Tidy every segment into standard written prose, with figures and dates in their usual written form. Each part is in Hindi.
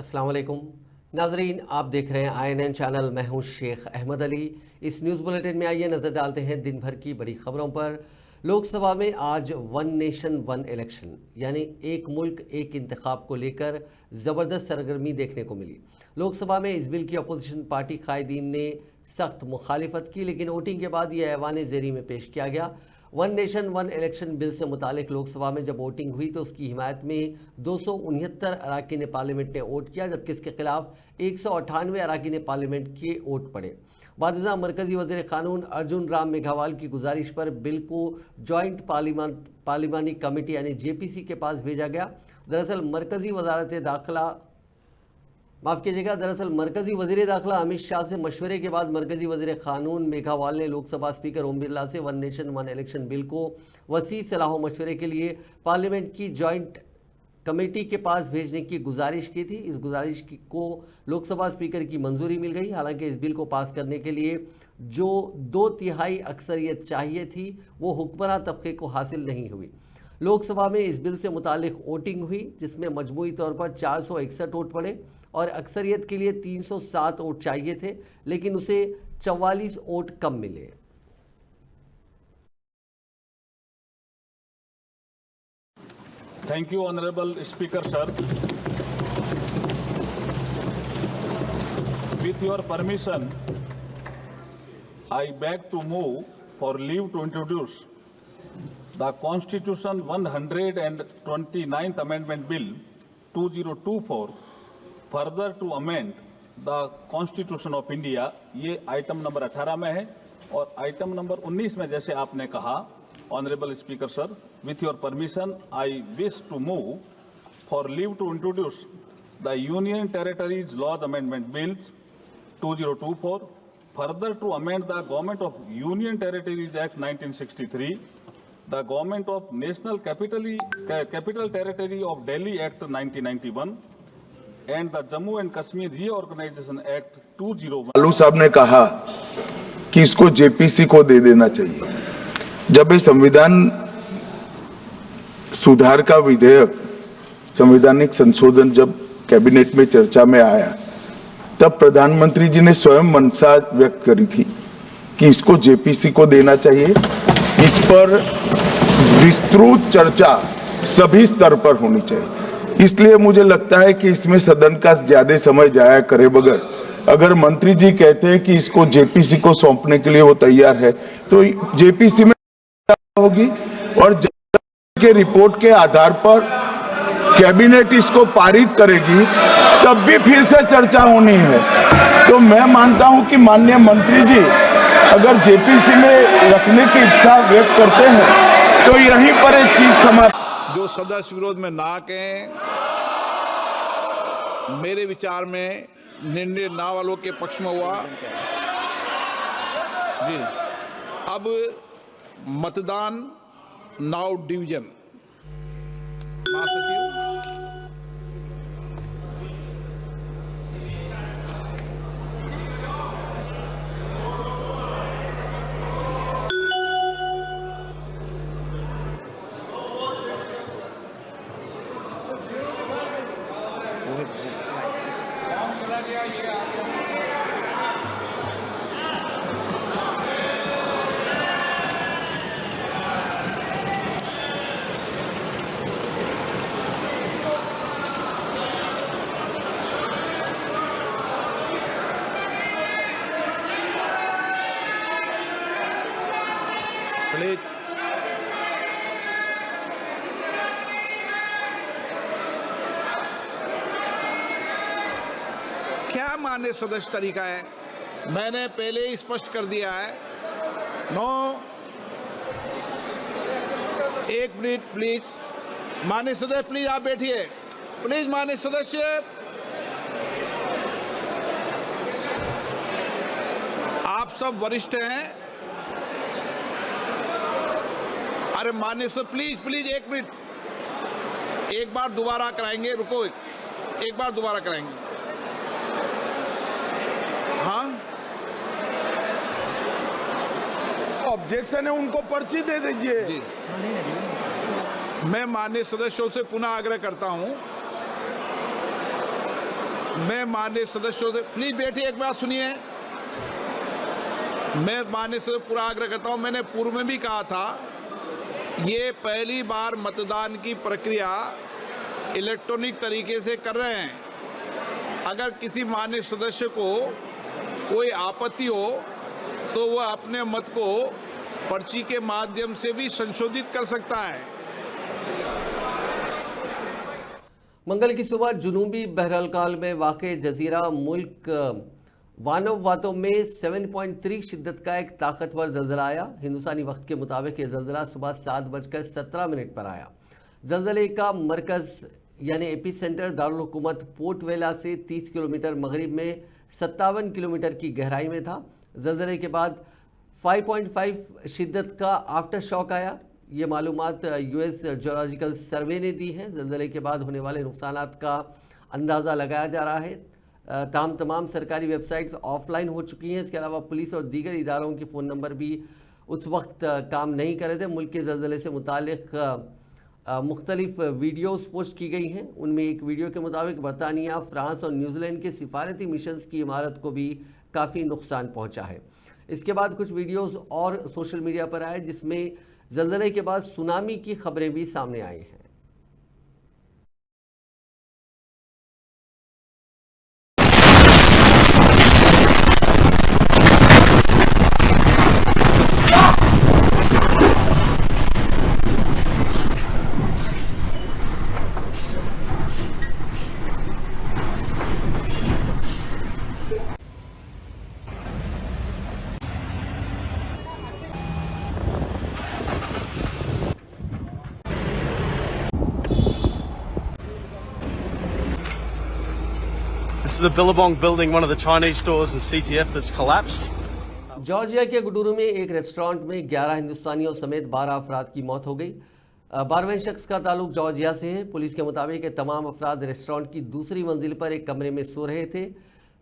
अस्सलाम वालेकुम नाजरीन, आप देख रहे हैं INN चैनल। मैं हूं शेख अहमद अली। इस न्यूज़ बुलेटिन में आइए नज़र डालते हैं दिन भर की बड़ी खबरों पर। लोकसभा में आज वन नेशन वन इलेक्शन यानी एक मुल्क एक इंतखाब को लेकर ज़बरदस्त सरगर्मी देखने को मिली। लोकसभा में इस बिल की अपोजिशन पार्टी कायदीन ने सख्त मुखालिफत की, लेकिन वोटिंग के बाद यह ऐवान ज़ेरी में पेश किया गया। One nation one election bill से मुतालिक लोकसभा में जब वोटिंग हुई तो उसकी हिमायत में 269 अरकान पार्लियामेंट ने वोट किया, जबकि इसके खिलाफ 198 अरकान पार्लियामेंट के वोट पड़े। बादशाह मरकजी वज़ीर क़ानून अर्जुन राम मेघवाल की गुजारिश पर बिल को जॉइंट पार्लिमानी कमेटी यानी JPC के पास भेजा गया। दरअसल मरकजी वज़ीर दाखिला अमित शाह से मशवरे के बाद मरकजी वज़ीर क़ानून मेघवाल ने लोकसभा स्पीकर ओम बिरला से one nation one election bill को वसी सलाह मशवरे के लिए पार्लियामेंट की जॉइंट कमेटी के पास भेजने की गुजारिश की थी। इस गुजारिश को लोकसभा स्पीकर की मंजूरी मिल गई। हालांकि इस बिल को पास करने के लिए जो 2/3 अक्सरियत चाहिए थी वो हुक्मरान तबके को हासिल नहीं हुई। लोकसभा में इस बिल से मुतालिक वोटिंग हुई, जिसमें मजमूई तौर पर 461 वोट पड़े और अक्सरियत के लिए 307 वोट चाहिए थे, लेकिन उसे 44 वोट कम मिले। Thank you, Honorable Speaker, sir. With your permission, I beg to move for leave to introduce the Constitution 129th Amendment Bill 2024, further to amend the Constitution of India। ये आइटम नंबर 18 में है और आइटम नंबर 19 में जैसे आपने कहा, Honorable Speaker, sir, with your permission, I wish to move for leave to introduce the Union Territories Laws Amendment Bill 2024, further to amend the Government of Union Territories Act 1963, the Government of National Capital Territory of Delhi Act 1991, and the Jammu and Kashmir Reorganization Act 2001। Lalu साहब ने कहा कि इसको JPC को दे देना चाहिए। जब ये संविधान सुधार का विधेयक, संवैधानिक संशोधन जब कैबिनेट में चर्चा में आया, तब प्रधानमंत्री जी ने स्वयं मंशा व्यक्त करी थी कि इसको JPC को देना चाहिए। इस पर विस्तृत चर्चा सभी स्तर पर होनी चाहिए। इसलिए मुझे लगता है कि इसमें सदन का ज्यादा समय जाया करे बगैर, अगर मंत्री जी कहते हैं कि इसको JPC को सौंपने के लिए वो तैयार है, तो JPC में होगी और के रिपोर्ट के आधार पर कैबिनेट इसको पारित करेगी, तब भी फिर से चर्चा होनी है। तो मैं मानता हूं कि माननीय मंत्री जी अगर JPC में रखने की इच्छा व्यक्त करते हैं तो यहीं पर एक चीज समाप्त। जो सदस्य विरोध में ना कहें, मेरे विचार में निर्णय ना वालों के पक्ष में हुआ। जी, अब मतदान नाउ डिवीजन। महासचिव प्लीज। क्या मान्य सदस्य तरीका है? मैंने पहले ही स्पष्ट कर दिया है। नो, एक मिनट प्लीज। मान्य सदस्य प्लीज आप बैठिए। प्लीज मान्य सदस्य, आप सब वरिष्ठ हैं। अरे मान्य सर प्लीज एक मिनट, एक बार दोबारा कराएंगे। रुको, एक बार दोबारा कराएंगे। हाँ, ऑब्जेक्शन है, उनको पर्ची दे दीजिए। मैं माननीय सदस्यों से पुनः आग्रह करता हूं मैं माननीय सदस्यों से प्लीज बैठिए, एक बात सुनिए। मैं माननीय से पूरा आग्रह करता हूं, मैंने पूर्व में भी कहा था, ये पहली बार मतदान की प्रक्रिया इलेक्ट्रॉनिक तरीके से कर रहे हैं। अगर किसी माननीय सदस्य को कोई आपत्ति हो तो वह अपने मत को पर्ची के माध्यम से भी संशोधित कर सकता है। मंगल की सुबह जुनूबी बहरहाल में वाक़े जजीरा मुल्क वानोवातो में 7.3 शिद्दत का एक ताकतवर जल्जला आया। हिंदुस्तानी वक्त के मुताबिक ये जल्जला सुबह 7:17 पर आया। जल्जले का मरकज़ यानी एपी सेंटर दारुल हुकूमत पोर्ट वेला से 30 किलोमीटर मगरिब में 57 किलोमीटर की गहराई में था। जल्जले के बाद 5.5 शिद्दत का आफ्टर शॉक आया। ये मालूमात यूएस जियोलॉजिकल सर्वे ने दी है। जल्जले के बाद होने वाले नुकसानात का अंदाज़ा लगाया जा रहा है। तमाम सरकारी वेबसाइट्स ऑफलाइन हो चुकी हैं। इसके अलावा पुलिस और दीगर इदारों के फ़ोन नंबर भी उस वक्त काम नहीं कर रहे थे। मुल्क के जल्जले से मुतालिक मुख्तलिफ वीडियोस पोस्ट की गई हैं। उनमें एक वीडियो के मुताबिक बरतानिया, फ्रांस और न्यूजीलैंड के सिफारती मिशंस की इमारत को भी काफ़ी नुकसान पहुंचा है। इसके बाद कुछ वीडियोस और सोशल मीडिया पर आए जिसमें जल्जले के बाद सुनामी की खबरें भी सामने आई हैं। This is the Billabong building, one of the Chinese stores in CTF that's collapsed. Georgia के गुडूरू में एक रेस्टोरेंट में 11 हिंदुस्तानियों समेत 12 अफराद की मौत हो गई। 12वें शख्स का ताल्लुक जॉर्जिया से है। पुलिस के मुताबिक तमाम अफराद रेस्टोरेंट की दूसरी मंजिल पर एक कमरे में सो रहे थे।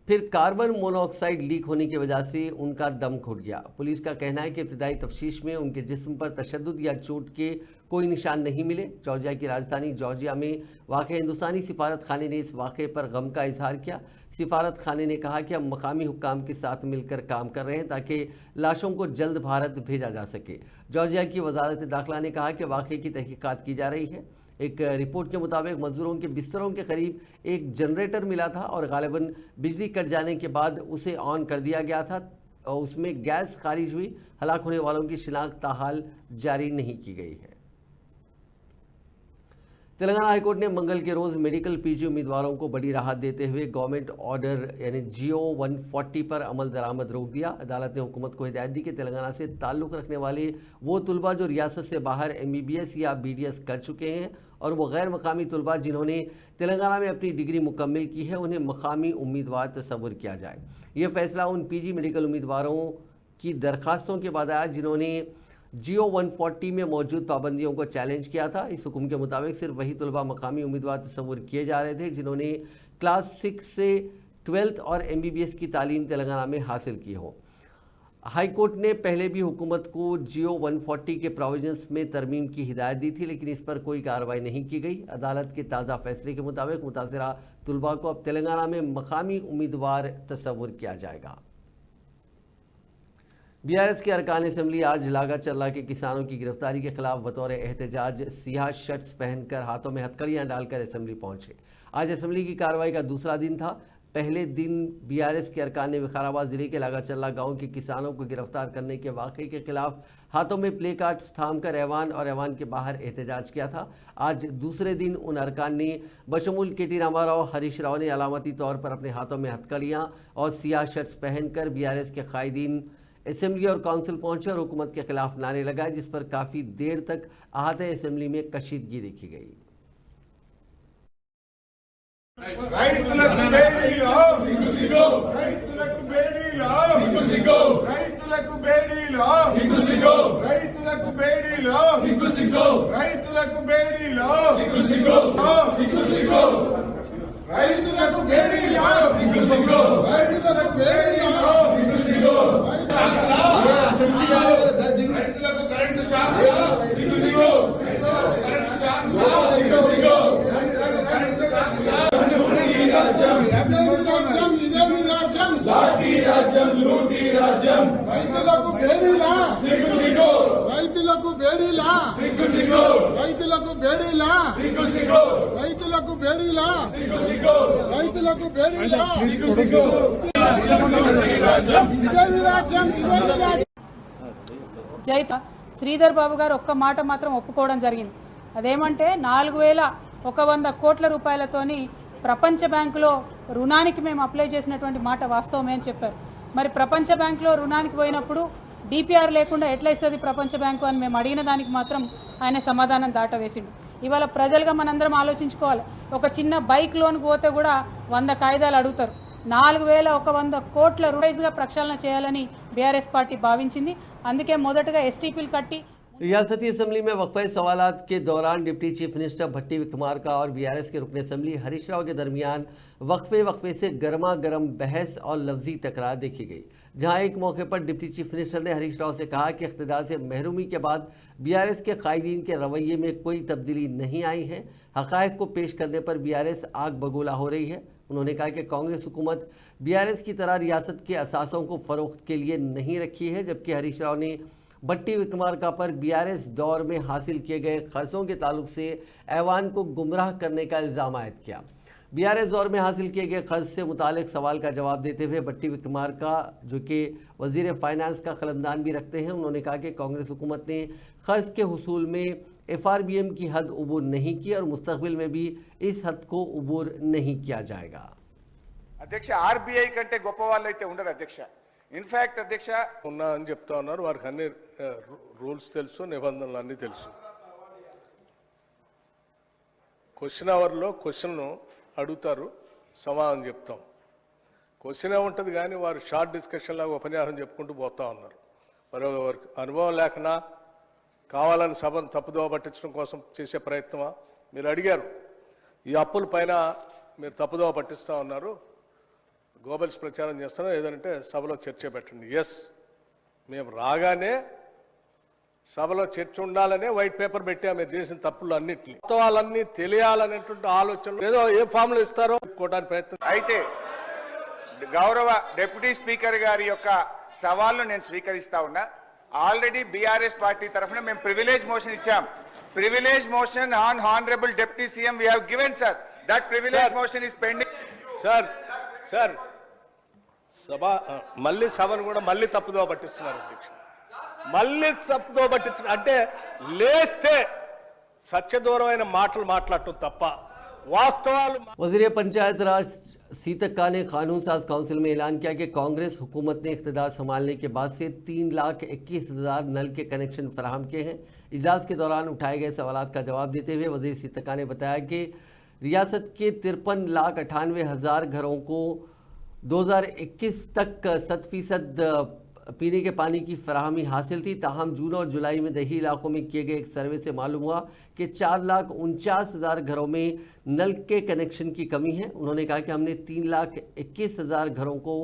फिर कार्बन मोनोऑक्साइड लीक होने की वजह से उनका दम घुट गया। पुलिस का कहना है कि इब्तिदाई तफ्तीश में उनके जिस्म पर तशद्दुद या चोट के कोई निशान नहीं मिले। जॉर्जिया की राजधानी जॉर्जिया में वाक़ हिंदुस्तानी सिफारत खाने ने इस वाक़े पर गम का इजहार किया। सिफारत खाने ने कहा कि हम मकामी हुक्काम के साथ मिलकर काम कर रहे हैं ताकि लाशों को जल्द भारत भेजा जा सके। जॉर्जिया की वजारत दाखिला ने कहा कि वाक़े की तहकीकात की जा रही है। एक रिपोर्ट के मुताबिक मजदूरों के बिस्तरों के करीब एक जनरेटर मिला था और गालिबन बिजली कट जाने के बाद उसे ऑन कर दिया गया था और उसमें गैस खारिज हुई। हलाक होने वालों की शिनाख्त ताहाल जारी नहीं की गई है। तेलंगाना हाईकोर्ट ने मंगल के रोज़ मेडिकल पीजी उम्मीदवारों को बड़ी राहत देते हुए गवर्नमेंट ऑर्डर यानी GO 140 पर अमल दरामद रोक दिया। अदालत ने हुकूमत को हिदायत दी कि तेलंगाना से ताल्लुक़ रखने वाले वो तुलबा जो रियासत से बाहर MBBS या BDS कर चुके हैं और वो गैर मकामी तुलबा जिन्होंने तेलंगाना में अपनी डिग्री मुकम्मल की है उन्हें मकामी उम्मीदवार तस्वुर किया जाए। ये फैसला उन PG मेडिकल उम्मीदवारों की दरख्वास्तों के बाद आया जिन्होंने GO 140 में मौजूद पाबंदियों को चैलेंज किया था। इस हुक्म के मुताबिक सिर्फ वही तुलबा मकामी उम्मीदवार तस्वुर किए जा रहे थे जिन्होंने क्लास 6 से 12th और MBBS की तालीम तेलंगाना में हासिल की हो। हाई कोर्ट ने पहले भी हुकूमत को GO 140 के प्रोविजंस में तरमीम की हिदायत दी थी लेकिन इस पर कोई कार्रवाई नहीं की गई। अदालत के ताज़ा फैसले के मुताबिक मुतासिरा तुलबा को अब तेलंगाना में मकामी उम्मीदवार तस्वुर किया जाएगा। BRS के अरकान असम्बली आज लागा चर्ला के किसानों की गिरफ्तारी के खिलाफ बतौर एहतजाज सियाह शर्ट्स पहनकर हाथों में हथकड़ियाँ डालकर असम्बली पहुंचे। आज असम्बली की कार्रवाई का दूसरा दिन था। पहले दिन BRS के अरकान ने विकाराबाद ज़िले के लागा चर्ला गाँव के किसानों को गिरफ्तार करने के वाक़े के खिलाफ हाथों में प्ले कार्ड्स थाम कर ऐवान और ऐवान के बाहर एहतजाज किया था। आज दूसरे दिन उन अरकान ने बशमूल KT रामाराव, हरीश राव ने अलामती तौर पर अपने हाथों में हथकड़ियाँ और सियाह शर्ट्स पहनकर BRS के कायदीन असम्बली और काउंसिल पहुंचे और हुकूमत के खिलाफ नारे लगाए जिस पर काफ़ी देर तक अहाते असम्बली में कशीदगी देखी गई। రైతులకు బేడీలా రైతులకు బేడీలా రైతులకు బేడీలా రైతులకు బేడీలా రైతులకు బేడీలా ఇదే విరాజ్యం ఇదే విరాజ్యం. జైత శ్రీధర్ బాబు గారు ఒక్క మాట మాత్రం ఒప్పుకోవడం జరిగింది. అదేమంటే 4100 కోట్ల రూపాయలతోని ప్రపంచ బ్యాంకులో రుణానికి మేము అప్లై చేసినటువంటి మాట వాస్తవమే అని చెప్పారు. మరి ప్రపంచ బ్యాంకులో రుణానికి పోయినప్పుడు డిపిఆర్ లేకుండా ఎట్లా ఇస్తుంది ప్రపంచ బ్యాంకు అని మేము అడిగిన దానికి మాత్రం ఆయన సమాధానం దాటవేసిండు. ఇవాళ ప్రజలుగా మనందరం ఆలోచించుకోవాలి. ఒక చిన్న బైక్ లోన్కి పోతే కూడా 100 కాగితాలు అడుగుతారు. 4100 కోట్ల రూపాయలుగా ప్రక్షాళన చేయాలని బీఆర్ఎస్ పార్టీ భావించింది. అందుకే మొదటగా ఎస్టీపీలు కట్టి रियासती असम्बली में वक्फे सवालात के दौरान डिप्टी चीफ मिनिस्टर भट्टी विक्रमार्का और बीआरएस के रुकन असम्बली हरीश राव के दरमियान वक्फे से गर्मा गर्म बहस और लफ्जी तकरार देखी गई, जहां एक मौके पर डिप्टी चीफ मिनिस्टर ने हरीश राव से कहा कि इख्तिदार से महरूमी के बाद बीआरएस के कायदीन के रवैये में कोई तब्दीली नहीं आई है। हक़ाइक़ को पेश करने पर बीआरएस आग बगोला हो रही है। उन्होंने कहा कि कांग्रेस हुकूमत बीआरएस की तरह रियासत के असासों को फ़रोख्त के लिए नहीं रखी है, जबकि हरीश राव ने भट्टी विक्रमार्का पर बीआरएस दौर में हासिल किए गए कर्जों के ताल्लुक से ऐवान को गुमराह करने का इल्ज़ाम आयद किया। बीआरएस दौर में हासिल किए गए कर्ज से मुतालिक सवाल का जवाब देते हुए भट्टी विक्रमार्का, जो कि वज़ीर फाइनेंस का कलमदान भी रखते हैं, उन्होंने कहा कि कांग्रेस हुकूमत ने कर्ज के हुसूल में FRBM की हद उबूर नहीं की और मुस्तकबिल में भी इस हद को उबूर नहीं किया जाएगा। అధ్యక్ష ఆర్బీఐ కంటే గొప్ప వాళ్ళు అయితే ఉండరు అధ్యక్ష. ఇన్ఫాక్ట్ అధ్యక్ష ఉన్నా అని చెప్తా ఉన్నారు. వారికి అన్ని రూల్స్ తెలుసు, నిబంధనలు అన్నీ తెలుసు. క్వశ్చన్ అవర్లో క్వశ్చన్ అడుగుతారు, సమాధానం చెప్తాం. క్వశ్చన్ ఉంటుంది కానీ వారు షార్ట్ డిస్కషన్ లాగా ఉపన్యాసం చెప్పుకుంటూ పోతా ఉన్నారు. మరి వారికి అనుభవం లేకనా కావాలని సభను తప్పుదోవ పట్టించడం కోసం చేసే ప్రయత్నమా? మీరు అడిగారు, ఈ అప్పుల పైన మీరు తప్పుదోవ పట్టిస్తూ ఉన్నారు, గోబెల్స్ ప్రచారం చేస్తున్నాం, ఏదంటే సభలో చర్చ పెట్టండి. ఎస్, మేము రాగానే సభలో చర్చ ఉండాలనే వైట్ పేపర్ పెట్టా. మీరు చేసిన తప్పులు అన్నింటినీ వాళ్ళన్నీ తెలియాలనేటువంటి ఆలోచనలు ఏదో ఏ ఫామ్లో ఇస్తారో కోటానికి ప్రయత్నం. అయితే గౌరవ డిప్యూటీ స్పీకర్ గారి యొక్క సవాల్ను నేను స్వీకరిస్తా ఉన్నా. ఆల్రెడీ బీఆర్ఎస్ పార్టీ తరఫున మేము ప్రివిలేజ్ మోషన్ ఇచ్చాం. Privilege motion on honourable deputy CM we have given sir. That privilege motion is pending. Sir సభ మళ్ళీ సభను కూడా మళ్ళీ తప్పుదోవ పట్టిస్తున్నారు అధ్యక్ష. మళ్ళీ తప్పుదోవ పట్టించిన అంటే లేస్తే సత్యదూరమైన మాటలు మాట్లాడటం తప్ప వాస్తవాలు. वज़ीर पंचायत राज सीतक्का ने कानून साज काउंसिल में ऐलान किया कि कांग्रेस हुकूमत ने इख्तिदार संभालने के बाद से 3,21,000 नल के कनेक्शन फराहम किए हैं। इजलास के दौरान उठाए गए सवालात का जवाब देते हुए वज़ीर सीतक्का ने बताया कि रियासत के 53,98,000 घरों को 2021 तक 100% पीने के पानी की फराहमी हासिल थी। ताहम जून और जुलाई में दही इलाकों में किए गए एक सर्वे से मालूम हुआ कि 4,49,000 घरों में नल के कनेक्शन की कमी है। उन्होंने कहा कि हमने 3,21,000 घरों को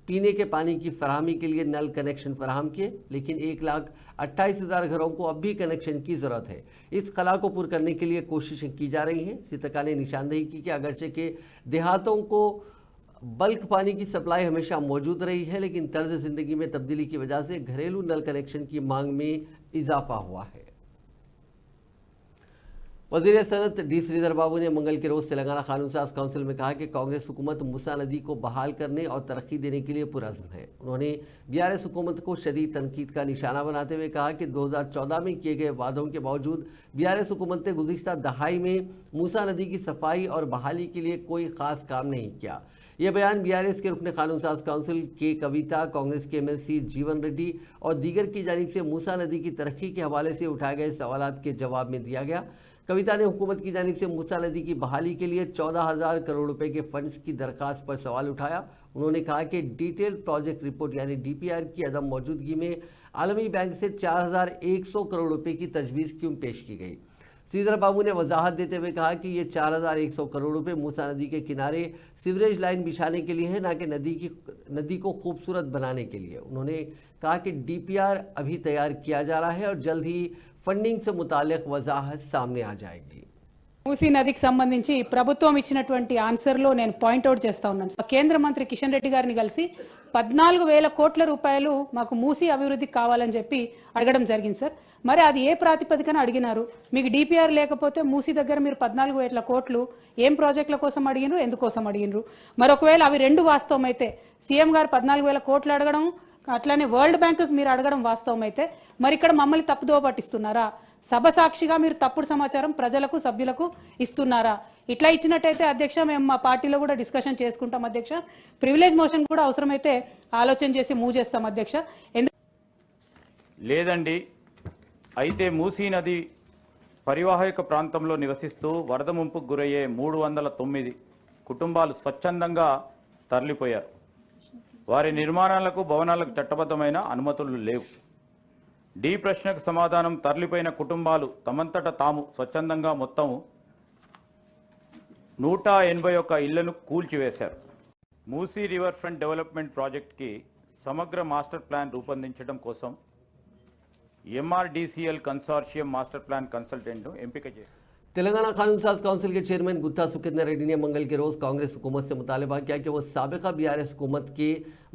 पीने के पानी की फराहमी के लिए नल कनेक्शन फराहम किए, लेकिन 1,28,000 घरों को अब भी कनेक्शन की ज़रूरत है। इस खला को पूरा करने के लिए कोशिशें की जा रही हैं। सीतक्का ने निशानदेही की कि अगरचे के देहातों को बल्क पानी की सप्लाई हमेशा मौजूद रही है, लेकिन तर्ज ज़िंदगी में तब्दीली की वजह से घरेलू नल कनेक्शन की मांग में इजाफा हुआ है। वज़ीर सनत डी श्रीधर बाबू ने मंगल के रोज़ तेलंगाना कानून साज काउंसिल में कहा कि कांग्रेस हुकूमत मूसा नदी को बहाल करने और तरक्की देने के लिए पुरज़्म है। उन्होंने बीआरएस हुकूमत को शदीद तनकीद का निशाना बनाते हुए कहा कि 2014 में किए गए वादों के बावजूद बीआरएस हुकूमत ने गुज़िश्ता दहाई में मूसा नदी की सफाई और बहाली के लिए कोई ख़ास काम नहीं किया। यह बयान बीआरएस के रुकन कानून साज काउंसिल के कविता, कांग्रेस के एमएलसी जीवन रेड्डी और दीगर की जानिब से मूसा नदी की तरक्की के हवाले से उठाए गए सवालात के जवाब में दिया गया। कविता ने हुकूमत की जानिब से मूसा नदी की बहाली के लिए 14,000 करोड़ रुपए के फंड्स की दरखास्त पर सवाल उठाया। उन्होंने कहा कि डिटेल प्रोजेक्ट रिपोर्ट यानी डीपीआर की अदम मौजूदगी में आलमी बैंक से 4,100 करोड़ रुपए की तजवीज़ क्यों पेश की गई। श्रीधर बाबू ने वजाहत देते हुए कहा कि ये 4,100 करोड़ रुपए मूसा नदी के किनारे सीवरेज लाइन बिछाने के लिए है, ना कि नदी को खूबसूरत बनाने के लिए। उन्होंने कहा कि डीपीआर अभी तैयार किया जा रहा है और जल्द ही फंडिंग से मुताल्लिक वजाहत सामने आ जाएगी। మూసీ నదికి సంబంధించి ప్రభుత్వం ఇచ్చినటువంటి ఆన్సర్లో నేను పాయింట్అవుట్ చేస్తా ఉన్నాను. కేంద్ర మంత్రి కిషన్ రెడ్డి గారిని కలిసి 14,000 కోట్ల రూపాయలు మాకు మూసీ అభివృద్ధికి కావాలని చెప్పి అడగడం జరిగింది సార్. మరి అది ఏ ప్రాతిపదికన అడిగినారు? మీకు డిపిఆర్ లేకపోతే మూసీ దగ్గర మీరు 14,000 కోట్లు ఏం ప్రాజెక్టుల కోసం అడిగినరు, ఎందుకోసం అడిగినరు? మరి ఒకవేళ అవి రెండు వాస్తవం అయితే సీఎం గారు 14,000 కోట్లు అడగడం, అట్లానే వరల్డ్ బ్యాంకుకి మీరు అడగడం వాస్తవం అయితే మరి ఇక్కడ మమ్మల్ని తప్పుదోవ పట్టిస్తున్నారా? సభ సాక్షిగా మీరు తప్పుడు సమాచారం ప్రజలకు సభ్యులకు ఇస్తున్నారా? ఇట్లా ఇచ్చినట్టయితే అధ్యక్ష మేము మా పార్టీలో కూడా డిస్కషన్ చేసుకుంటాం అధ్యక్ష. ప్రివిలేజ్ మోషన్ కూడా అవసరమైతే ఆలోచన చేసి మూవ్ చేస్తాం అధ్యక్ష. లేదండి, అయితే మూసీ నది పరివాహక ప్రాంతంలో నివసిస్తూ వరద ముంపుకు గురయ్యే 309 కుటుంబాలు స్వచ్ఛందంగా తరలిపోయారు. వారి నిర్మాణాలకు భవనాలకు చట్టబద్ధమైన అనుమతులు లేవు. డి ప్రశ్నకు సమాధానం, తరలిపోయిన కుటుంబాలు తమంతట తాము స్వచ్ఛందంగా మొత్తం 181 ఇళ్లను కూల్చివేశారు. మూసీ రివర్ ఫ్రంట్ డెవలప్మెంట్ ప్రాజెక్ట్కి సమగ్ర మాస్టర్ ప్లాన్ రూపొందించడం కోసం MRDCL consortium master plan consultant ఎంపిక చేశారు. तेलंगाना कानून साज काउंसिल के चेयरमैन गुत्ता सुखेंद्र रेड्डी ने मंगल के रोज कांग्रेस हुकूमत से मुतालबा किया कि वो साबिका BRS हुकूमत के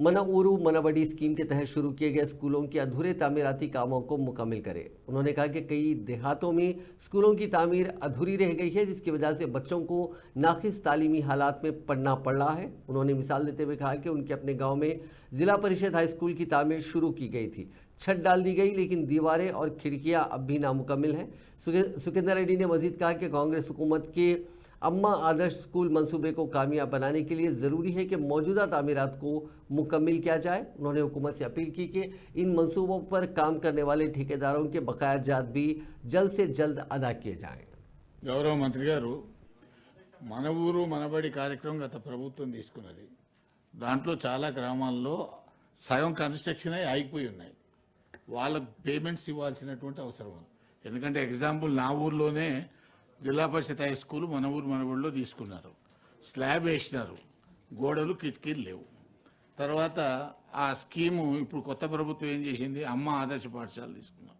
मनऊरू मनबड़ी स्कीम के तहत शुरू किए गए स्कूलों के अधूरे तामीराती कामों को मुकम्मल करे। उन्होंने कहा कि कई देहातों में स्कूलों की तामीर अधूरी रह गई है, जिसकी वजह से बच्चों को नाकिस तालीमी हालात में पढ़ना पड़ रहा है। उन्होंने मिसाल देते हुए कहा कि उनके अपने गाँव में जिला परिषद हाई स्कूल की तामीर शुरू की गई थी, छत डाल दी गई, लेकिन दीवारें और खिड़कियां अब भी नामुकम्मल हैं। सुखेंद्र रेड्डी ने मजीद कहा कि कांग्रेस हुकूमत के अम्मा आदर्श स्कूल मंसूबे को कामयाब बनाने के लिए ज़रूरी है कि मौजूदा तामीरात को मुकम्मल किया जाए। उन्होंने हुकूमत से अपील की कि इन मंसूबों पर काम करने वाले ठेकेदारों के बकाया जात भी जल्द से जल्द अदा किए जाएँ। గౌరవ మంత్రి గారు, మన ఊరు మనబడి కార్యక్రమం గత ప్రభుత్వం తీసుకున్నది. దాంట్లో చాలా గ్రామాల్లో సగం కన్స్ట్రక్షన్ ఆగిపోయి ఉన్నాయి. వాళ్ళకు పేమెంట్స్ ఇవ్వాల్సినటువంటి అవసరం ఉంది. ఎందుకంటే ఎగ్జాంపుల్ నా ఊర్లోనే జిల్లా పరిషత్ హై స్కూల్ మన ఊరు మన ఊళ్ళో తీసుకున్నారు. స్లాబ్ వేసినారు, గోడలు కిటికీలు లేవు. తర్వాత ఆ స్కీము ఇప్పుడు కొత్త ప్రభుత్వం ఏం చేసింది, అమ్మ ఆదర్శ పాఠశాలలు తీసుకున్నాం.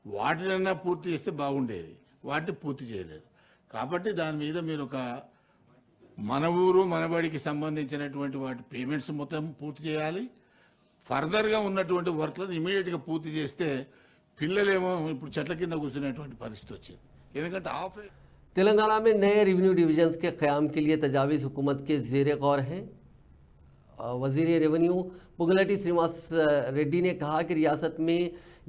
వాటినన్నా పూర్తి చేస్తే బాగుండేది, వాటిని పూర్తి చేయలేదు. కాబట్టి దాని మీద మీరు ఒక మన ఊరు మనబడికి సంబంధించినటువంటి వాటి పేమెంట్స్ మొత్తం పూర్తి చేయాలి. ఫర్దర్గా ఉన్నటువంటి వర్క్లను ఇమీడియట్గా పూర్తి చేస్తే పిల్లలేమో ఇప్పుడు చెట్ల కింద కూర్చునేటువంటి పరిస్థితి వచ్చింది. ఎందుకంటే तेलंगाना में नए रेवेन्यू डिविजन्स के क़याम के लिए तजावीज़ हुकूमत के ज़ेर गौर हैं। वज़ीर रेवेन्यू पुगलटी श्रीनिवास रेड्डी ने कहा कि रियासत में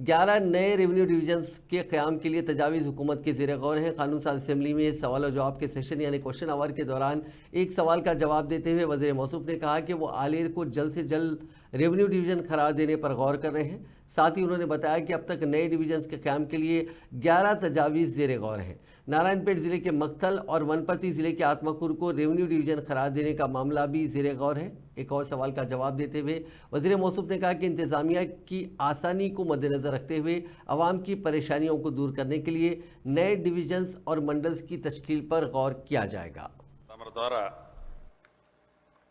11 नए रेवेन्यू डिविजन्स के क़याम के लिए तजावीज़ हुकूमत के ज़ेर गौर हैं। कानून साज असेंबली में सवाल और जवाब के सेशन यानी क्वेश्चन आवर के दौरान एक सवाल का जवाब देते हुए वज़ीर मौसूफ ने कहा कि वो आलेर को जल्द से जल्द रेवेन्यू डिवीज़न करार देने पर गौर कर रहे हैं। साथ ही उन्होंने बताया कि अब तक नए डिवीजन्स के क़याम के लिए 11 तजावीज़ ज़ेर गौर हैं। नारायणपेट ज़िले के मक्तल और वनपति ज़िले के आत्माकुर को रेवेन्यू डिवीज़न करार देने का मामला भी ज़ेर गौर है। एक और सवाल का जवाब देते हुए वज़ीर मौसूफ ने कहा कि इंतज़ामिया की आसानी को मद्देनज़र रखते हुए आवाम की परेशानियों को दूर करने के लिए नए डिवीजन्स और मंडल्स की तश्कील पर गौर किया जाएगा। द्वारा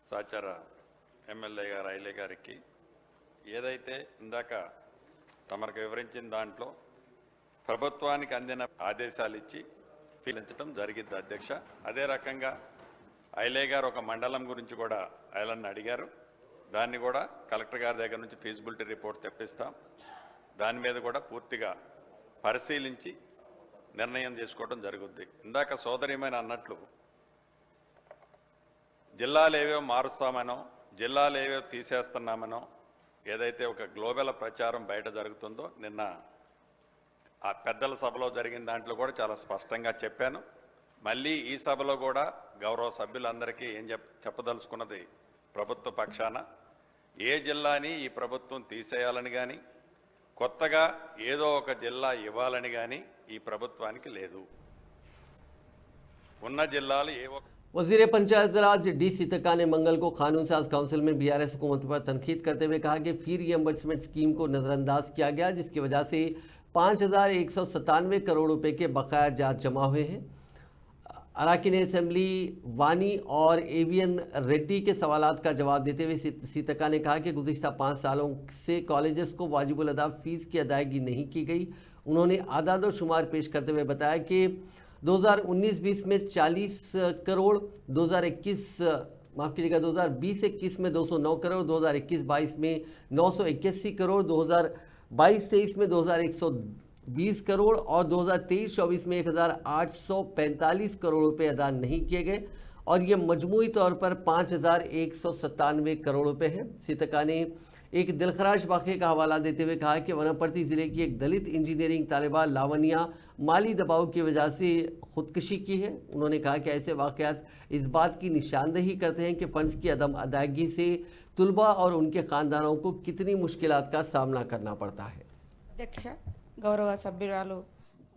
साचार ఎమ్మెల్యే గారు ఐలే గారికి ఏదైతే ఇందాక తమకు వివరించిన దాంట్లో ప్రభుత్వానికి అందిన ఆదేశాలు ఇచ్చి ఫీలించడం జరిగింది అధ్యక్ష. అదే రకంగా ఐలే గారు ఒక మండలం గురించి కూడా ఆయనని అడిగారు. దాన్ని కూడా కలెక్టర్ గారి దగ్గర నుంచి ఫీజిబిలిటీ రిపోర్ట్ తెప్పిస్తాం. దాని మీద కూడా పూర్తిగా పరిశీలించి నిర్ణయం తీసుకోవడం జరుగుద్ది. ఇందాక సోదరిమైన అన్నట్లు జిల్లాలు ఏవేవో మారుస్తామనో జిల్లాలు ఏవేవో తీసేస్తున్నామనో ఏదైతే ఒక గ్లోబల్ ప్రచారం బయట జరుగుతుందో నిన్న ఆ పెద్దల సభలో జరిగిన దాంట్లో కూడా చాలా స్పష్టంగా చెప్పాను. మళ్ళీ ఈ సభలో కూడా గౌరవ సభ్యులందరికీ ఏం చెప్పదలుచుకున్నది, ప్రభుత్వ పక్షాన ఏ జిల్లాని ఈ ప్రభుత్వం తీసేయాలని కానీ కొత్తగా ఏదో ఒక జిల్లా ఇవ్వాలని కానీ ఈ ప్రభుత్వానికి లేదు. ఉన్న జిల్లాలు ఏవో वज़ीर पंचायत राज डी सीतका ने मंगल को कानून साज काउंसिल में BRS हुकूमत पर तनकीद करते हुए कहा कि फ़ी रीइंबर्समेंट स्कीम को नज़रअंदाज किया गया, जिसकी वजह से 5,197 करोड़ रुपए के बकाया जात जमा हुए हैं। अराकीन असेंबली वानी और एवियन रेड्डी के सवालात का जवाब देते हुए सीतका ने कहा कि गुज़िश्ता 5 सालों से कॉलेजेस को वाजिबुल अदा फ़ीस की अदायगी नहीं की गई। उन्होंने आदाद और शुमार पेश करते हुए बताया कि 2019-20 में 40 करोड़, 2020-21 में 209 करोड़, 2021-22 में 981 करोड़, 2022-23 में 2120 करोड़ और 2023-24 में 1845 करोड़ रुपए अदा नहीं किए गए और ये मजमूई तौर पर 5197 करोड़ रुपए हैं। सीतका ने एक दिलखराश वाक़े का हवाला देते हुए कहा कि वनपर्ती ज़िले की एक दलित इंजीनियरिंग तालिबा लावनिया माली दबाव की वजह से खुदकुशी की है। उन्होंने कहा कि ऐसे वाक़यात इस बात की निशानदेही करते हैं कि फ़ंड्स की अदम अदायगी से तुलबा और उनके ख़ानदानों को कितनी मुश्किलात का सामना करना पड़ता है। అధ్యక్ష గౌరవ సభ్యురాలు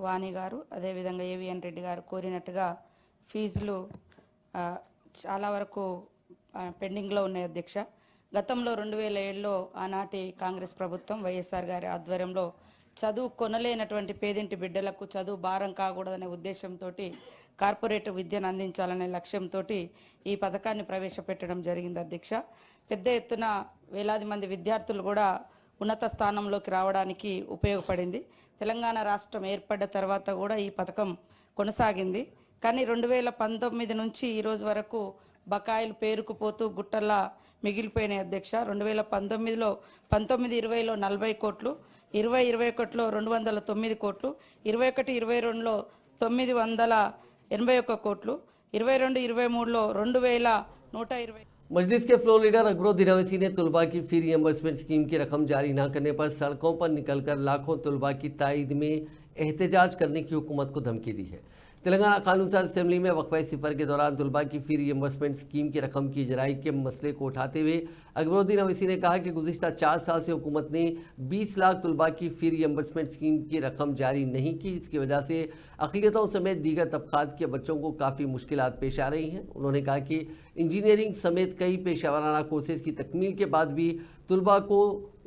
వాణి గారు అదేవిధంగా ఏవిఎన్ రెడ్డి గారు కోరినట్టుగా ఫీజులు చాలా వరకు పెండింగ్లో ఉన్నాయి అధ్యక్ష. గతంలో 2007లో ఆనాటి కాంగ్రెస్ ప్రభుత్వం వైఎస్ఆర్ గారి ఆధ్వర్యంలో చదువు కొనలేనటువంటి పేదింటి బిడ్డలకు చదువు భారం కాకూడదనే ఉద్దేశంతో కార్పొరేట్ విద్యను అందించాలనే లక్ష్యంతో ఈ పథకాన్ని ప్రవేశపెట్టడం జరిగింది అధ్యక్ష. పెద్ద ఎత్తున వేలాది మంది విద్యార్థులు కూడా ఉన్నత స్థానంలోకి రావడానికి ఉపయోగపడింది. తెలంగాణ రాష్ట్రం ఏర్పడ్డ తర్వాత కూడా ఈ పథకం కొనసాగింది. కానీ 2019 నుంచి ఈ రోజు వరకు బకాయిలు పేరుకుపోతూ గుట్టల్లా మిగిలిపోయినాయి అధ్యక్ష. 2019లో 19-20లో 40 కోట్లు, 20-21లో 209 కోట్లు, 21-22లో 981 కోట్లు, 22-23లో 2120. मजलिस के फ्लोर लीडर अकबरुद्दीन अवैसी ने तुलबा की फी रियम्बर्समेंट स्कीम की रकम जारी न करने पर सड़कों पर निकलकर लाखों तुलबा की तायद में एहतजाज करने की हुकूमत को धमकी दी है। तेलंगाना कानून साज असेंबली में वक्फा सिफर के दौरान तुलबा की फी रियम्बर्समेंट स्कीम की रकम की इजराई के मसले को उठाते हुए अकबरुद्दीन अवैसी ने कहा कि गुज़िश्ता 4 साल से हुकूमत ने 20 लाख तुलबा की फी रियम्बर्समेंट स्कीम की रकम जारी नहीं की, जिसकी वजह से अक़लियतों समेत दीगर तबक़ात के बच्चों को काफ़ी मुश्किलात पेश आ रही हैं। उन्होंने कहा कि इंजीनियरिंग समेत कई पेशा वराना कोर्सेज़ की तकमील के बाद भी तुलबा को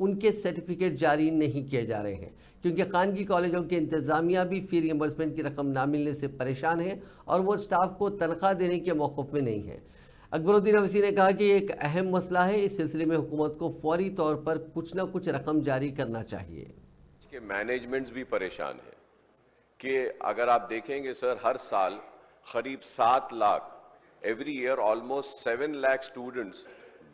उनके सर्टिफिकेट जारी नहीं किए जा रहे हैं, क्योंकि खानगी कॉलेजों के इंतज़ामिया भी फी रियम्बर्समेंट की रकम ना मिलने से परेशान है और वो स्टाफ को तनख्वाह देने के मौक़िफ़ में नहीं है। अकबरुद्दीन अवैसी ने कहा कि ये एक अहम मसला है, इस सिलसिले में हुकूमत को फौरी तौर पर कुछ न कुछ रकम जारी करना चाहिए। कि मैनेजमेंट्स भी परेशान है कि अगर आप देखेंगे सर, हर साल करीब 7 lakh, every year almost 7 lakh students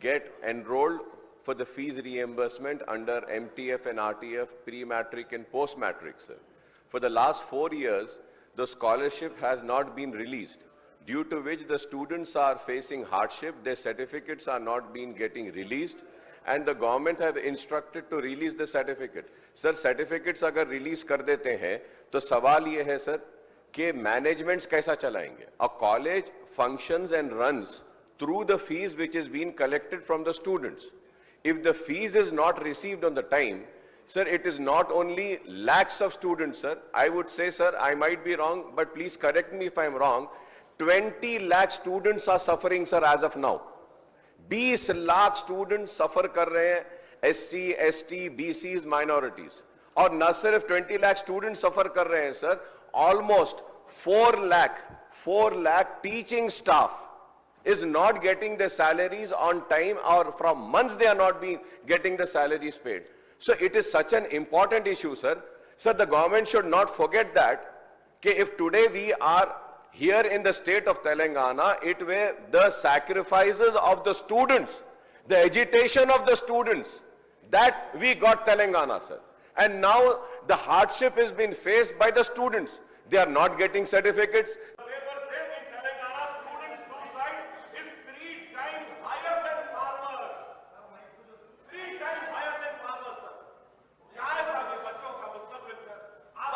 gate enrolled for the fees reimbursement under MTF and RTF, pre-matric and post-matric, sir. For the last 4 years, the scholarship has not been released, due to which the students are facing hardship, their certificates are not being getting released, and the government have instructed to release the certificate. Sir, certificates अगर release कर देते हैं, तो सवाल ये है sir, कि managements कैसा चलाएंगे? A college functions and runs through the fees which is being collected from the students. If the fees is not received on the time, sir, it is not only lakhs of students, sir. I would say, sir, I might be wrong, but please correct me if I am wrong. 20 lakh students are suffering, sir, as of now. 20 lakh students suffer कर रहे हैं, SC, ST, BCs, minorities. और न सिर्फ 20 lakh students suffer कर रहे हैं, sir. Almost 4 lakh teaching staff is not getting the salaries on time, or from months they are not being getting the salaries paid. So it is such an important issue, sir. Sir, the government should not forget that, if today we are here in the state of Telangana, it were the sacrifices of the students, the agitation of the students, that we got Telangana, sir. And now the hardship has been faced by the students. They are not getting certificates.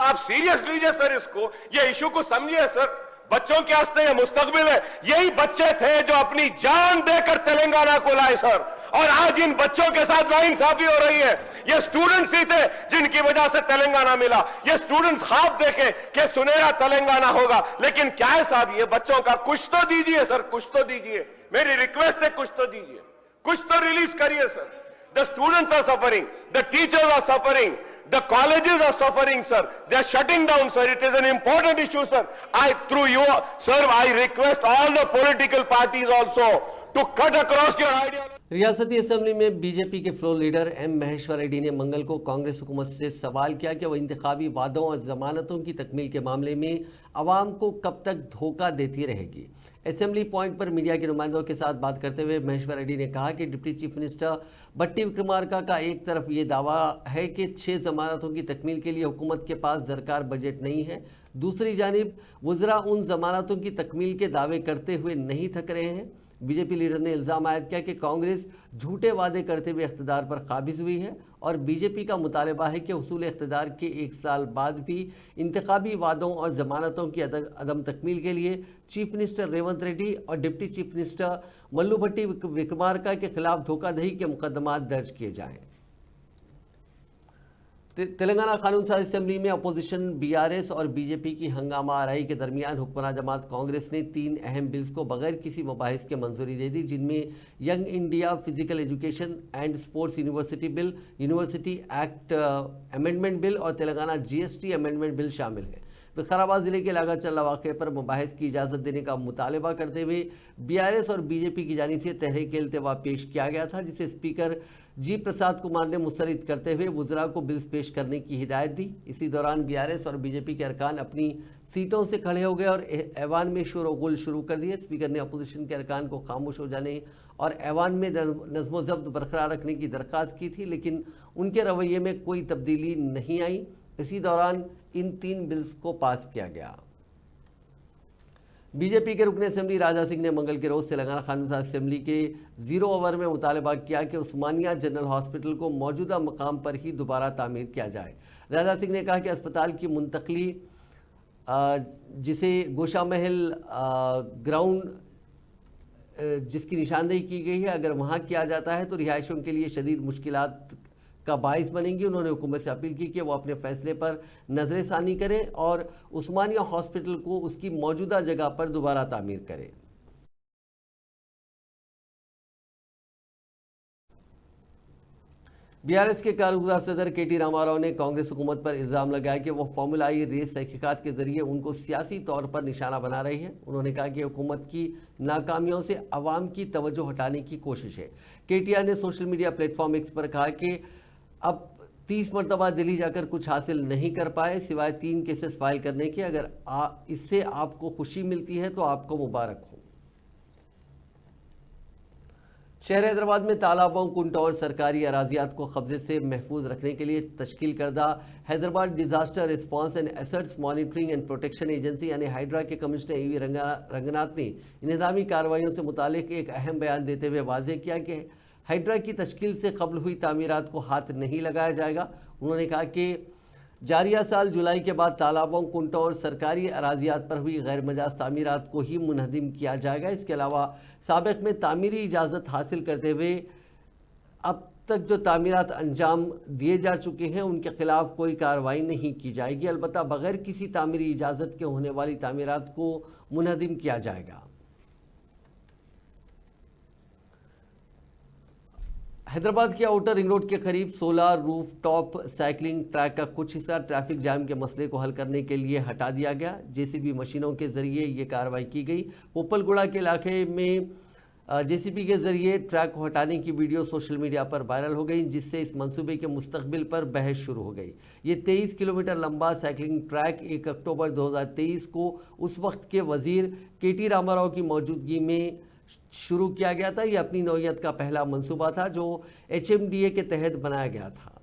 आप सीरियस लीजिए सर इसको, ये इशू को समझिए सर। बच्चों के वास्ते ये मुस्तकबिल है। यही बच्चे थे जो अपनी जान देकर तेलंगाना को लाए सर, और आज इन बच्चों के साथ नाइंसाफी हो रही है। ये स्टूडेंट्स ही थे जिनकी वजह से तेलंगाना मिला। ये स्टूडेंट्स ख्वाब देखे कि सुनहरा तेलंगाना होगा, लेकिन क्या है साहब, ये बच्चों का कुछ तो दीजिए सर, कुछ तो दीजिए। मेरी रिक्वेस्ट है, कुछ तो दीजिए, कुछ तो रिलीज करिए sir. The students are suffering, the teachers are suffering, the colleges are suffering, sir. They are shutting down, sir. It is an important issue, sir. Through you, sir, I request all the political parties also to cut across your ideology. रियासती असेंबली में बीजेपी के floor leader M Maheshwar Reddy ने मंगल को कांग्रेस हुकूमत से सवाल किया कि वह इंतखाबी वादों और जमानतों की तकमील के मामले में आवाम को कब तक धोखा देती रहेगी। असेंबली पॉइंट पर मीडिया के नुमाइंदों के साथ बात करते हुए महेश्वर रेड्डी ने कहा कि डिप्टी चीफ मिनिस्टर भट्टी विक्रमार्का का एक तरफ ये दावा है कि 6 जमानतों की तकमील के लिए हुकूमत के पास दरकार बजट नहीं है, दूसरी जानिब वज़रा उन जमानतों की तकमील के दावे करते हुए नहीं थक रहे हैं। बीजेपी लीडर ने इल्ज़ाम आयद किया कि कांग्रेस झूठे वादे करते हुए इख्तिदार पर काबिज हुई है और बीजेपी का मुतालबा है कि हुसूल इख्तिदार के 1 साल बाद भी इंतखाबी वादों और जमानतों की अदम तकमील के लिए चीफ मिनिस्टर रेवंत रेड्डी और डिप्टी चीफ मिनिस्टर मल्लू भट्टी विक्रमार्का के खिलाफ धोखाधड़ी के मुकदमात दर्ज किए जाएं। तेलंगाना कानून साज असेंबली में अपोजिशन बीआरएस और बीजेपी की हंगामा आराई के दरमियान हुक्मरान जमात कांग्रेस ने 3 अहम बिल्स को बगैर किसी मुबाहिस के मंजूरी दे दी, जिनमें young India physical education and sports university bill, university act amendment bill और तेलंगाना जीएसटी अमेंडमेंट बिल शामिल है। विकाराबाद जिले के लागत चल्ला वाक़े पर मुबाहिस की इजाज़त देने का मुतालबा करते हुए बीआरएस और बीजेपी की जानिब से तहरीक इल्तिवा पेश किया गया था, जिसे स्पीकर जी प्रसाद कुमार ने मुस्तरद करते हुए वज़रा को बिल्स पेश करने की हिदायत दी। इसी दौरान बीआरएस और बीजेपी के अरकान अपनी सीटों से खड़े हो गए और ऐवान में शोर व गुल शुरू कर दिए। स्पीकर ने अपोजिशन के अरकान को खामोश हो जाने और ऐवान में नज़्म ज़ब्त बरकरार रखने की दरख्वास्त की थी, लेकिन उनके रवैये में कोई तब्दीली नहीं आई। इसी दौरान इन 3 बिल्स को पास किया गया। बीजेपी के रुकन असेंबली राजा सिंह ने मंगल के रोज़ तेलंगाना कानून साज असेंबली के 0 ओवर में मुतालबा किया कि उस्मानिया जनरल हॉस्पिटल को मौजूदा मकाम पर ही दोबारा तामीर किया जाए। राजा सिंह ने कहा कि अस्पताल की मुंतकली जिसे गोशा महल ग्राउंड जिसकी निशानदेही की गई है, अगर वहाँ किया जाता है तो रिहायशियों के लिए शदीद मुश्किलात का बाइस बनेंगी। उन्होंने हुकूमत से अपील की कि वो अपने फैसले पर नजरसानी करें और उस्मानिया हॉस्पिटल को उसकी मौजूदा जगह पर दोबारा तामीर करें। बीआरएस के कारगुजार सदर केटी रामाराव ने कांग्रेस हुकूमत पर इल्ज़ाम लगाया कि वह फार्मूला ई रेस तहकीकात के जरिए उनको सियासी तौर पर निशाना बना रही है। उन्होंने कहा कि हुकूमत की नाकामियों से अवाम की तवज्जो हटाने की कोशिश है। केटीआर ने सोशल मीडिया प्लेटफॉर्म एक्स पर कहा कि अब 30 मरतबा दिल्ली जाकर कुछ हासिल नहीं कर पाए सिवाय 3 केसेस फाइल करने के। अगर इससे आपको खुशी मिलती है तो आपको मुबारक हो। शहर हैदराबाद में तालाबों, कुंटों और सरकारी अराजियात को कब्जे से महफूज रखने के लिए तश्कील करदा Hyderabad disaster response and assets monitoring and protection agency यानी हाइड्रा के कमिश्नर ईवी रंगनाथ ने इंतजामी कार्रवाइयों से मुतालिक एक अहम बयान देते हुए वाज़ेह किया कि हाइड्रा की तश्कील से कबल हुई तामीरात को हाथ नहीं लगाया जाएगा। उन्होंने कहा कि जारिया साल जुलाई के बाद तालाबों, कुंटों और सरकारी अराजियात पर हुई गैर मजाज तामीरात को ही मुनहदिम किया जाएगा। इसके अलावा साबिक़ में तामीरी इजाज़त हासिल करते हुए अब तक जो तामीरात अंजाम दिए जा चुके हैं उनके खिलाफ कोई कार्रवाई नहीं की जाएगी, अलबत्ता बगैर किसी तामीरी इजाज़त के होने वाली तामीरात को मुनहदिम किया जाएगा। हैदराबाद के आउटर रिंग रोड के करीब 16 रूफ टॉप साइकिलिंग ट्रैक का कुछ हिस्सा ट्रैफिक जाम के मसले को हल करने के लिए हटा दिया गया। जेसीबी मशीनों के जरिए ये कार्रवाई की गई। पोपलगुड़ा के इलाके में जेसीबी के जरिए ट्रैक को हटाने की वीडियो सोशल मीडिया पर वायरल हो गई, जिससे इस मंसूबे के मुस्तकबिल पर बहस शुरू हो गई। ये 23 किलोमीटर लंबा साइकिलिंग ट्रैक 1 अक्टूबर 2023 को उस वक्त के वजीर केटी रामाराव की मौजूदगी में शुरू किया गया था। यह अपनी नौइयत का पहला मंसूबा था जो HMDA के तहत बनाया गया था।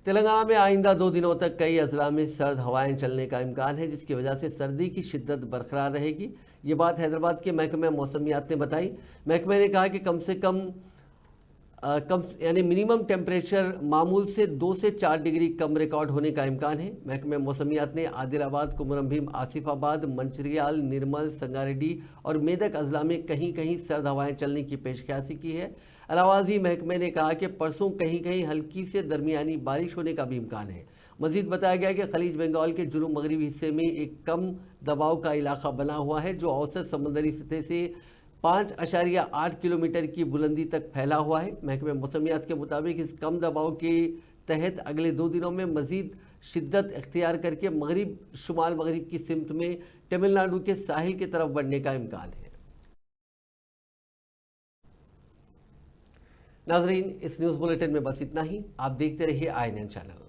तेलंगाना में आइंदा 2 दिनों तक कई अजला में सर्द हवाएं चलने का इम्कान है, जिसकी वजह से सर्दी की शिद्दत बरकरार रहेगी। ये बात हैदराबाद के महकमे मौसमियात ने बताई। महकमे ने कहा कि कम से कम यानी मिनिमम टेम्परेचर मामूल से 2 से 4 डिग्री कम रिकॉर्ड होने का इम्कान है। महकमे मौसमियात ने आदिलाबाद, कुमरम भीम, आसिफाबाद, मंचिरियाल, निर्मल, संगारेड्डी और मेदक अजला में कहीं कहीं सर्द हवाएं चलने की पेशकशी की है। अलावाजी महकमे ने कहा कि परसों कहीं कहीं हल्की से दरमियानी बारिश होने का भी इम्कान है। मजीद बताया गया कि खलीज बंगाल के जुनूब मगरबी हिस्से में एक कम दबाव का इलाका बना हुआ है जो औसत समंदरी सतह से 5.8 किलोमीटर की बुलंदी तक फैला हुआ है। महकमे मौसमियात के मुताबिक इस कम दबाव के तहत अगले 2 दिनों में मजीद शिद्दत इख्तियार करके मगरिब शुमाल मगरिब की सिमत में तमिलनाडु के साहिल की तरफ बढ़ने का इम्कान है। नाजरीन, इस न्यूज़ बुलेटिन में बस इतना ही। आप देखते रहिए INN चैनल।